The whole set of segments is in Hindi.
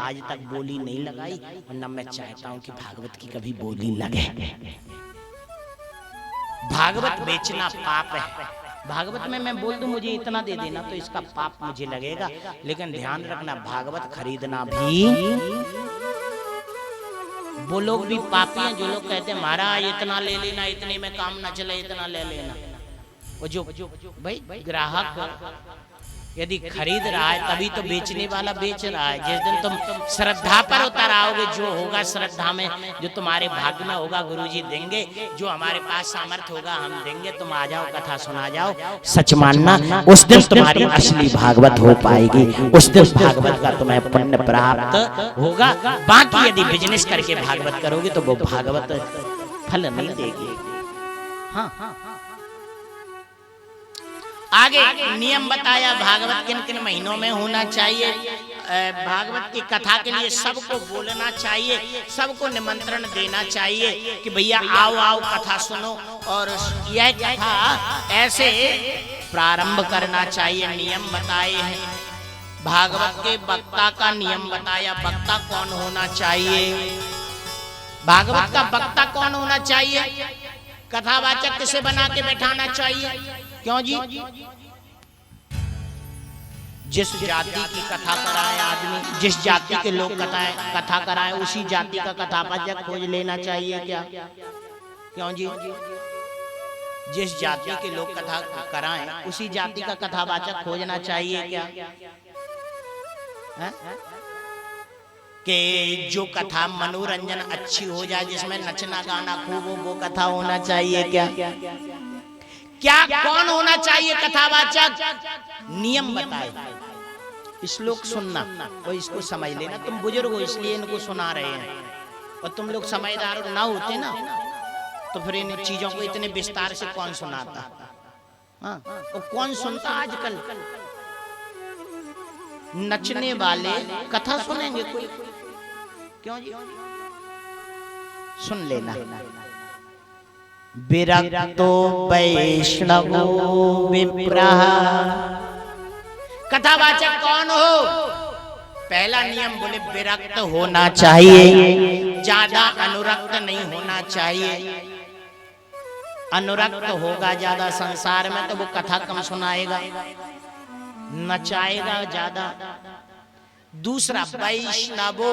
आज तक बोली नहीं लगाई और न मैं चाहता हूं कि भागवत की कभी बोली लगे। भागवत बेचना पाप है। भागवत में मैं बोल दूं मुझे इतना दे देना तो इसका पाप मुझे लगेगा, लेकिन ध्यान रखना भागवत खरीदना भी, वो लोग भी पापी हैं जो लोग कहते हैं महाराज इतना ले लेना, इतने में काम ना चले, इतना ले लेना। वो जो भाई ग्राहक यदि खरीद रहा है तभी तो बेचने वाला बेच रहा है। जिस दिन तुम श्रद्धा पर उतर आओगे, जो होगा श्रद्धा में, जो तुम्हारे भाग्य में होगा गुरुजी देंगे, जो हमारे पास सामर्थ्य होगा हम देंगे। तुम आ जाओ, कथा सुना जाओ, सच मानना उस दिन तुम्हारी असली भागवत हो पाएगी, उस दिन भागवत का तुम्हें पुण्य प्राप्त होगा। बाकी यदि बिजनेस करके भागवत करोगे तो वो भागवत फल नहीं देगी। हाँ, आगे नियम बताया भागवत किन किन महीनों में होना चाहिए। भागवत की कथा के लिए सबको बोलना चाहिए, सबको निमंत्रण देना चाहिए कि भैया आओ आओ कथा सुनो, और यह कथा ऐसे प्रारंभ करना चाहिए। नियम बताए हैं भागवत के, वक्ता का नियम बताया, वक्ता कौन होना चाहिए, भागवत का वक्ता कौन होना चाहिए, कथावाचक किसे बना के बैठाना चाहिए। क्यों जी? जिस जाति की कथा कराए आदमी, जिस जाति के लोग कथा कराए उसी जाति का कथावाचक खोज लेना चाहिए क्या? क्यों जी? जिस जाति के लोग कथा कराएं उसी जाति का कथावाचक खोजना चाहिए क्या? कि जो कथा मनोरंजन अच्छी हो जाए, जिसमें नचना गाना खूब हो, वो कथा होना चाहिए क्या? क्या कौन होना चाहिए कथावाचक? नियम बताए। श्लोक सुनना और इसको समझ लेना। तुम बुजुर्ग हो इसलिए इनको सुना रहे हैं, और तुम लोग समझदार ना होते ना तो फिर इन चीजों को इतने विस्तार से कौन सुनाता। हाँ, और कौन सुनता आजकल? नचने वाले कथा सुनेंगे कोई? क्यों जी? सुन लेना। विरक्तो वैष्णवो विप्रः। कथावाचक कौन हो? पहला नियम बोले विरक्त होना चाहिए, ज्यादा अनुरक्त नहीं होना चाहिए। अनुरक्त होगा ज्यादा संसार में तो वो कथा कम सुनाएगा, नचाएगा ज्यादा। दूसरा वैष्णवो,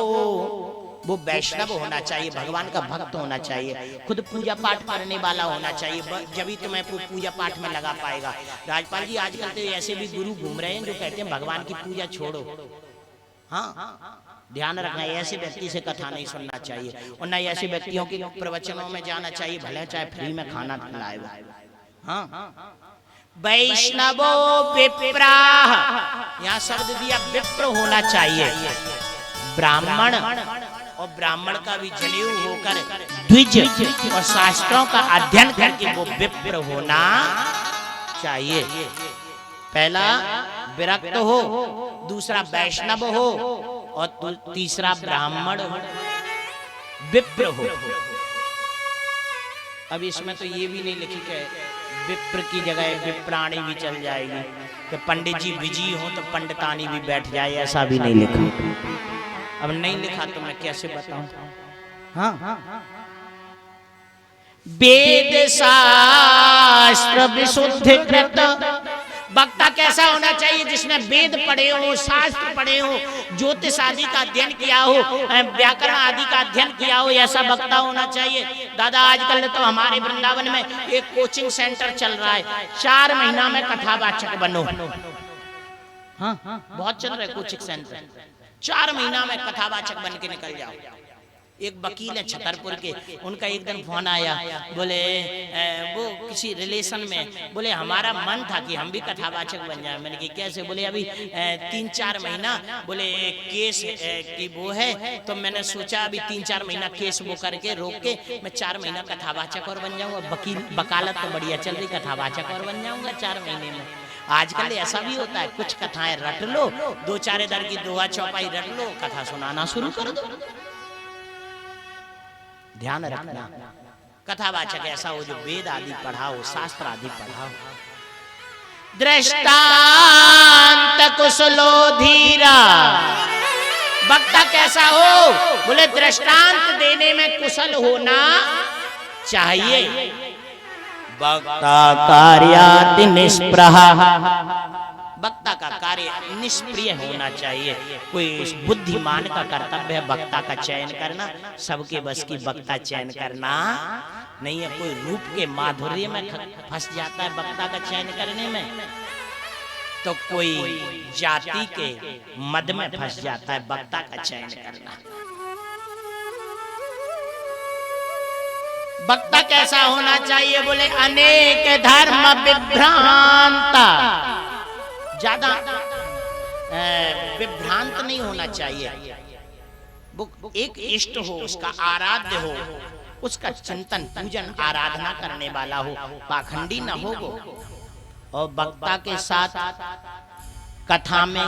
वो वैष्णव होना चाहिए, भगवान का भक्त होना चाहिए, खुद पूजा पाठ करने वाला होना चाहिए, जब तुम्हें पूजा पाठ में लगा पाएगा। राजपाल जी आजकल तो ऐसे भी गुरु घूम रहे हैं जो कहते हैं भगवान की पूजा छोड़ो। हाँ, ध्यान रखना, ऐसे व्यक्ति से कथा नहीं सुनना चाहिए, और न ऐसे व्यक्तियों के प्रवचनों में जाना चाहिए, भले चाहे फ्री में खाना खिलाए। हाँ, वैष्णवो विप्राः, यहाँ शब्द दिया विप्र होना चाहिए। ब्राह्मण, और ब्राह्मण का भी जनेऊ होकर द्विज और शास्त्रों का अध्ययन करके वो विप्र होना चाहिए। पहला विरक्त हो, दूसरा वैष्णव हो, और तीसरा ब्राह्मण हो, विप्र हो। अब इसमें तो ये भी नहीं लिखी कि विप्र की जगह विप्राणी भी चल जाएगी, कि पंडित जी बिजी हो तो पंडितानी भी बैठ जाए, ऐसा भी नहीं लिखा। अब नहीं लिखा तो मैं कैसे बताऊं? हाँ, वेद शास्त्र विशुद्धि कृत। वक्ता कैसा होना चाहिए? जिसने वेद पढ़े हो, शास्त्र पढ़े हो, ज्योतिष आदि का अध्ययन किया हो, व्याकरण आदि का अध्ययन किया हो, ऐसा वक्ता होना चाहिए। दादा आजकल तो हमारे वृंदावन में एक कोचिंग सेंटर चल रहा है, 4 महीना में कथावाचक बनो। हाँ, बहुत चल रहा है कोचिंग सेंटर, 4 महीना में कथावाचक बन के निकल जाओ। एक वकील है छतरपुर के, उनका एक दिन फोन आया, बोले वो किसी रिलेशन में, बोले हमारा मन था कि हम भी कथावाचक बन जाए। मैंने कहा कैसे? बोले अभी 3-4 महीना बोले केस की वो है, तो मैंने सोचा अभी 3-4 महीना केस वो करके रोक के मैं 4 महीना कथावाचक और बन जाऊंगा। वकील वकालत तो बढ़िया चल रही, कथावाचक और बन जाऊंगा 4 महीने में। आजकल ऐसा भी होता है, कुछ कथाएं रट लो, 2-4 इधर की दोहा चौपाई रट लो, कथा सुनाना शुरू कर दो। ध्यान रखना, कथावाचक ऐसा हो जो वेद आदि पढ़ा हो, शास्त्र आदि पढ़ा हो। दृष्टांत कुशलो धीरा वक्ता कैसा हो? बोले दृष्टांत देने में कुशल होना चाहिए। वक्ता कार्याति निष्प्रहा, वक्ता का कार्य निष्प्रिय होना चाहिए। कोई बुद्धिमान का कर्तव्य है वक्ता का चयन करना, सबके बस की वक्ता चयन करना नहीं है। कोई रूप के माधुर्य में फंस जाता है वक्ता का चयन करने में, तो कोई जाति के मद में फंस जाता है वक्ता का चयन करना। वक्ता कैसा होना चाहिए? बोले अनेक धर्म विभ्रांता, ज्यादा विभ्रांत नहीं होना चाहिए। वो एक इष्ट हो, उसका आराध्य हो, उसका चिंतन पूजन आराधना करने वाला हो, पाखंडी न हो वो। और वक्ता के साथ कथा में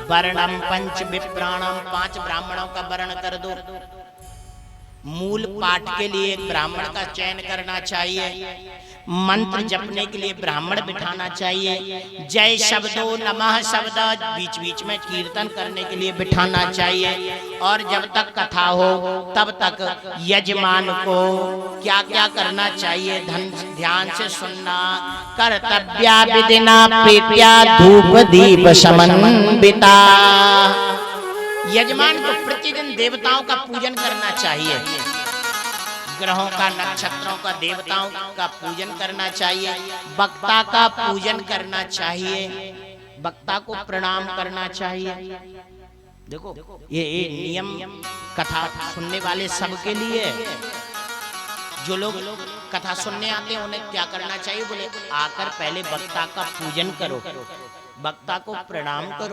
वर्णम पंच विप्राणम, 5 ब्राह्मणों का वर्ण कर दो। मूल पाठ के लिए एक ब्राह्मण का चयन करना चाहिए। मंत्र जपने के लिए ब्राह्मण बिठाना चाहिए। जय शब्दो नमः शब्द बीच बीच में कीर्तन करने के लिए बिठाना चाहिए। और जब तक कथा हो तब तक यजमान को क्या क्या करना चाहिए? ध्यान से सुनना। कर्तव्या विधिना प्रीत्या धूप दीप समन्विता, यजमान को प्रतिदिन देवताओं का पूजन करना चाहिए। ग्रहों का, नक्षत्रों का, देवताओं का पूजन करना चाहिए। वक्ता का पूजन करना चाहिए, वक्ता को प्रणाम करना चाहिए। देखो ये नियम कथा सुनने वाले सबके लिए। जो लोग कथा सुनने आते हैं उन्हें क्या करना चाहिए? बोले आकर पहले वक्ता का पूजन करो, वक्ता को प्रणाम करो।